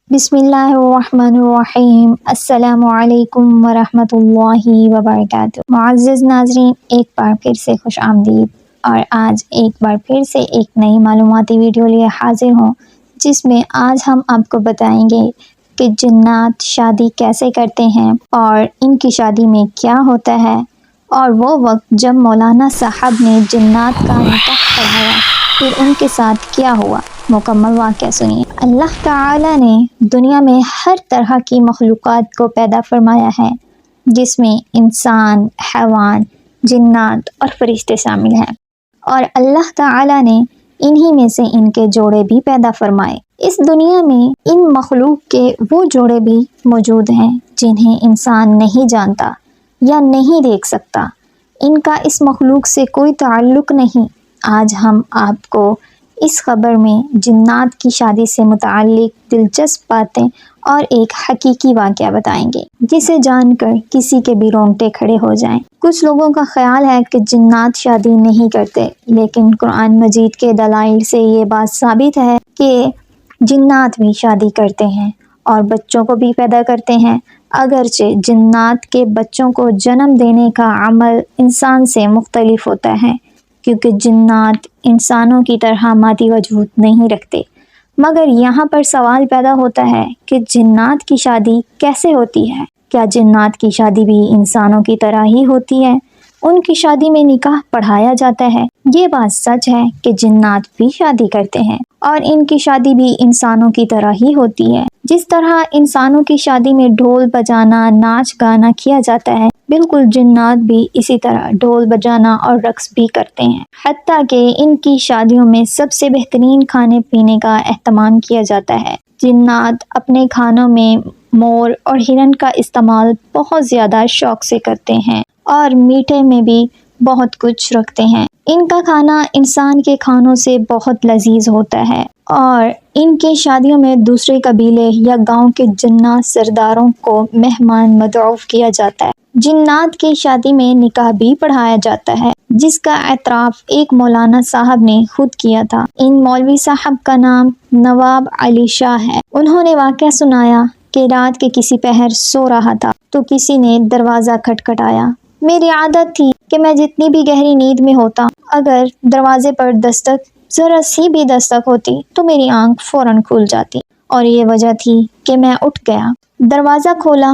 بسم اللہ الرحمن الرحیم۔ السلام علیکم ورحمۃ اللہ وبرکاتہ۔ معزز ناظرین، ایک بار پھر سے خوش آمدید، اور آج ایک بار پھر سے ایک نئی معلوماتی ویڈیو لیے حاضر ہوں، جس میں آج ہم آپ کو بتائیں گے کہ جنات شادی کیسے کرتے ہیں اور ان کی شادی میں کیا ہوتا ہے، اور وہ وقت جب مولانا صاحب نے جنات کا نکاح پڑھایا پھر ان کے ساتھ کیا ہوا۔ مکمل واقعہ سنیے۔ اللہ تعالی نے دنیا میں ہر طرح کی مخلوقات کو پیدا فرمایا ہے، جس میں انسان، حیوان، جنات اور فرشتے شامل ہیں، اور اللہ تعالی نے انہی میں سے ان کے جوڑے بھی پیدا فرمائے۔ اس دنیا میں ان مخلوق کے وہ جوڑے بھی موجود ہیں جنہیں انسان نہیں جانتا یا نہیں دیکھ سکتا، ان کا اس مخلوق سے کوئی تعلق نہیں۔ آج ہم آپ کو اس خبر میں جنات کی شادی سے متعلق دلچسپ باتیں اور ایک حقیقی واقعہ بتائیں گے، جسے جان کر کسی کے بھی رونگٹے کھڑے ہو جائیں۔ کچھ لوگوں کا خیال ہے کہ جنات شادی نہیں کرتے، لیکن قرآن مجید کے دلائل سے یہ بات ثابت ہے کہ جنات بھی شادی کرتے ہیں اور بچوں کو بھی پیدا کرتے ہیں، اگرچہ جنات کے بچوں کو جنم دینے کا عمل انسان سے مختلف ہوتا ہے، کیونکہ جنات انسانوں کی طرح مادی وجود نہیں رکھتے۔ مگر یہاں پر سوال پیدا ہوتا ہے کہ جنات کی شادی کیسے ہوتی ہے؟ کیا جنات کی شادی بھی انسانوں کی طرح ہی ہوتی ہے؟ ان کی شادی میں نکاح پڑھایا جاتا ہے؟ یہ بات سچ ہے کہ جنات بھی شادی کرتے ہیں اور ان کی شادی بھی انسانوں کی طرح ہی ہوتی ہے۔ جس طرح انسانوں کی شادی میں ڈھول بجانا، ناچ گانا کیا جاتا ہے، بالکل جنات بھی اسی طرح ڈھول بجانا اور رقص بھی کرتے ہیں۔ حتیٰ کہ ان کی شادیوں میں سب سے بہترین کھانے پینے کا اہتمام کیا جاتا ہے۔ جنات اپنے کھانوں میں مور اور ہرن کا استعمال بہت زیادہ شوق سے کرتے ہیں، اور میٹھے میں بھی بہت کچھ رکھتے ہیں۔ ان کا کھانا انسان کے کھانوں سے بہت لذیذ ہوتا ہے، اور ان کی شادیوں میں دوسرے قبیلے یا گاؤں کے جنات سرداروں کو مہمان مدعو کیا جاتا ہے۔ جنات کی شادی میں نکاح بھی پڑھایا جاتا ہے، جس کا اعتراف ایک مولانا صاحب نے خود کیا تھا۔ ان مولوی صاحب کا نام نواب علی شاہ ہے۔ انہوں نے واقعہ سنایا کہ رات کے کسی پہر سو رہا تھا تو کسی نے دروازہ کھٹکھٹایا۔ میری عادت تھی کہ میں جتنی بھی گہری نیند میں ہوتا، اگر دروازے پر دستک، ذرا سی بھی دستک ہوتی تو میری آنکھ فوراً کھل جاتی، اور یہ وجہ تھی کہ میں اٹھ گیا۔ دروازہ کھولا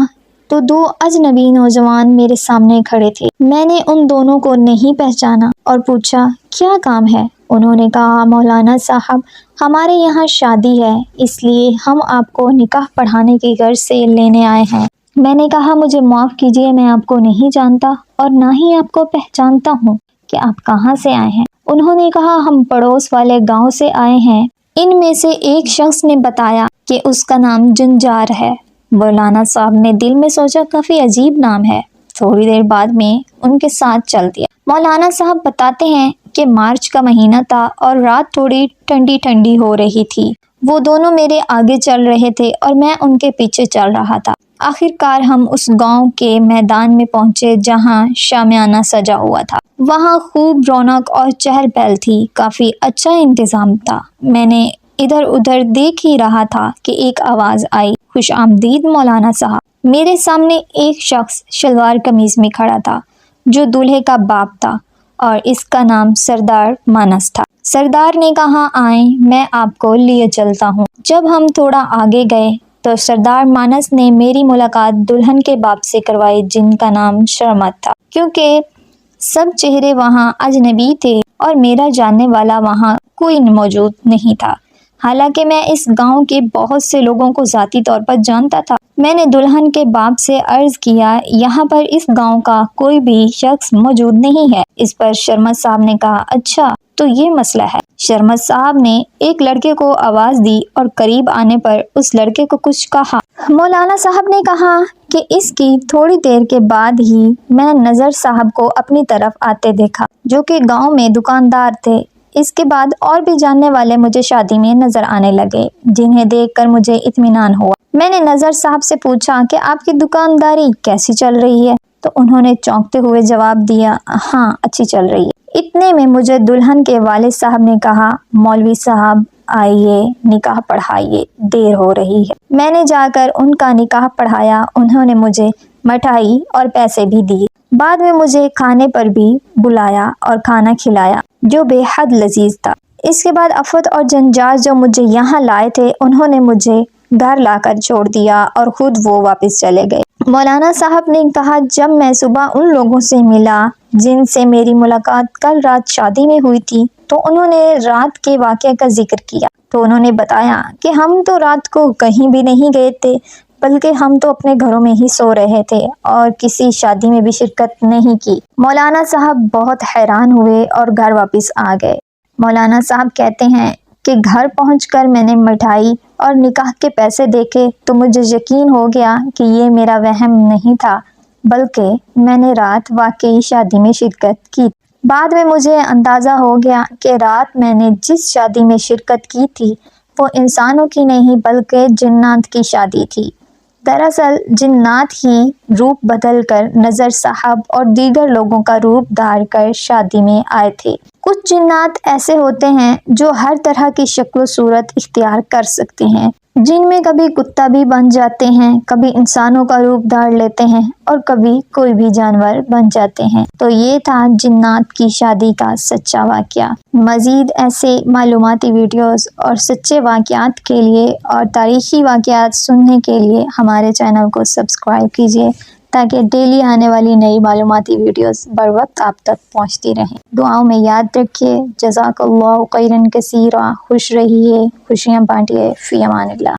تو دو اجنبی نوجوان میرے سامنے کھڑے تھے۔ میں نے ان دونوں کو نہیں پہچانا اور پوچھا کیا کام ہے؟ انہوں نے کہا مولانا صاحب، ہمارے یہاں شادی ہے، اس لیے ہم آپ کو نکاح پڑھانے کی غرض سے لینے آئے ہیں۔ میں نے کہا مجھے معاف کیجیے، میں آپ کو نہیں جانتا اور نہ ہی آپ کو پہچانتا ہوں کہ آپ کہاں سے آئے ہیں۔ انہوں نے کہا ہم پڑوس والے گاؤں سے آئے ہیں۔ ان میں سے ایک شخص نے بتایا کہ اس کا نام جنجار ہے۔ مولانا صاحب نے دل میں سوچا کافی عجیب نام ہے، تھوڑی دیر بعد میں ان کے ساتھ چل دیا۔ مولانا صاحب بتاتے ہیں کہ مارچ کا مہینہ تھا اور رات تھوڑی ٹھنڈی ٹھنڈی ہو رہی تھی۔ وہ دونوں میرے آگے چل رہے تھے اور میں ان کے پیچھے چل رہا تھا۔ آخر کار ہم اس گاؤں کے میدان میں پہنچے جہاں شامیانہ سجا ہوا تھا۔ وہاں خوب رونق اور چہل پہل تھی، کافی اچھا انتظام تھا۔ میں نے ادھر ادھر دیکھ ہی رہا تھا کہ ایک آواز آئی، خوش آمدید مولانا صاحب۔ میرے سامنے ایک شخص شلوار قمیض میں کھڑا تھا جو دولہے کا باپ تھا، اور اس کا نام سردار مانس تھا۔ سردار نے کہا آئیں، میں آپ کو لیے چلتا ہوں۔ جب ہم تھوڑا آگے گئے تو سردار مانس نے میری ملاقات دلہن کے باپ سے کروائی، جن کا نام شرمت تھا۔ کیونکہ سب چہرے وہاں اجنبی تھے اور میرا جاننے والا وہاں کوئی موجود نہیں تھا، حالانکہ میں اس گاؤں کے بہت سے لوگوں کو ذاتی طور پر جانتا تھا۔ میں نے دلہن کے باپ سے عرض کیا یہاں پر اس گاؤں کا کوئی بھی شخص موجود نہیں ہے۔ اس پر شرمت صاحب نے کہا اچھا تو یہ مسئلہ ہے۔ شرمت صاحب نے ایک لڑکے کو آواز دی اور قریب آنے پر اس لڑکے کو کچھ کہا۔ مولانا صاحب نے کہا کہ اس کی تھوڑی دیر کے بعد ہی میں نظر صاحب کو اپنی طرف آتے دیکھا، جو کہ گاؤں میں دکاندار تھے۔ اس کے بعد اور بھی جاننے والے مجھے شادی میں نظر آنے لگے، جنہیں دیکھ کر مجھے اطمینان ہوا۔ میں نے نظر صاحب سے پوچھا کہ آپ کی دکانداری کیسی چل رہی ہے؟ تو انہوں نے چونکتے ہوئے جواب دیا ہاں اچھی چل رہی ہے۔ اتنے میں مجھے دلہن کے والد صاحب نے کہا مولوی صاحب آئیے نکاح پڑھائیے، دیر ہو رہی ہے۔ میں نے جا کر ان کا نکاح پڑھایا، انہوں نے مجھے مٹھائی اور پیسے بھی دیے۔ بعد میں مجھے کھانے پر بھی بلایا اور کھانا کھلایا جو بے حد لذیذ تھا۔ اس کے بعد افت اور جنجال جو مجھے یہاں لائے تھے انہوں نے مجھے گھر لا کر چھوڑ دیا اور خود وہ واپس چلے گئے۔ مولانا صاحب نے کہا جب میں صبح ان لوگوں سے ملا جن سے میری ملاقات کل رات شادی میں ہوئی تھی تو انہوں نے رات کے واقعے کا ذکر کیا، تو انہوں نے بتایا کہ ہم تو رات کو کہیں بھی نہیں گئے تھے بلکہ ہم تو اپنے گھروں میں ہی سو رہے تھے اور کسی شادی میں بھی شرکت نہیں کی۔ مولانا صاحب بہت حیران ہوئے اور گھر واپس آ گئے۔ مولانا صاحب کہتے ہیں کہ گھر پہنچ کر میں نے مٹھائی اور نکاح کے پیسے دیکھے تو مجھے یقین ہو گیا کہ یہ میرا وہم نہیں تھا بلکہ میں نے رات واقعی شادی میں شرکت کی۔ بعد میں مجھے اندازہ ہو گیا کہ رات میں نے جس شادی میں شرکت کی تھی وہ انسانوں کی نہیں بلکہ جنات کی شادی تھی۔ دراصل جنات ہی روپ بدل کر نظر صاحب اور دیگر لوگوں کا روپ دھار کر شادی میں آئے تھے۔ کچھ جنات ایسے ہوتے ہیں جو ہر طرح کی شکل و صورت اختیار کر سکتے ہیں، جن میں کبھی کتا بھی بن جاتے ہیں، کبھی انسانوں کا روپ دھار لیتے ہیں اور کبھی کوئی بھی جانور بن جاتے ہیں۔ تو یہ تھا جنات کی شادی کا سچا واقعہ۔ مزید ایسے معلوماتی ویڈیوز اور سچے واقعات کے لیے اور تاریخی واقعات سننے کے لیے ہمارے چینل کو سبسکرائب کیجیے تاکہ ڈیلی آنے والی نئی معلوماتی ویڈیوز بر وقت آپ تک پہنچتی رہیں۔ دعاؤں میں یاد رکھیے۔ جزاک اللہ خیرا کثیرا۔ خوش رہیے، خوشیاں بانٹیے۔ فی امان اللہ۔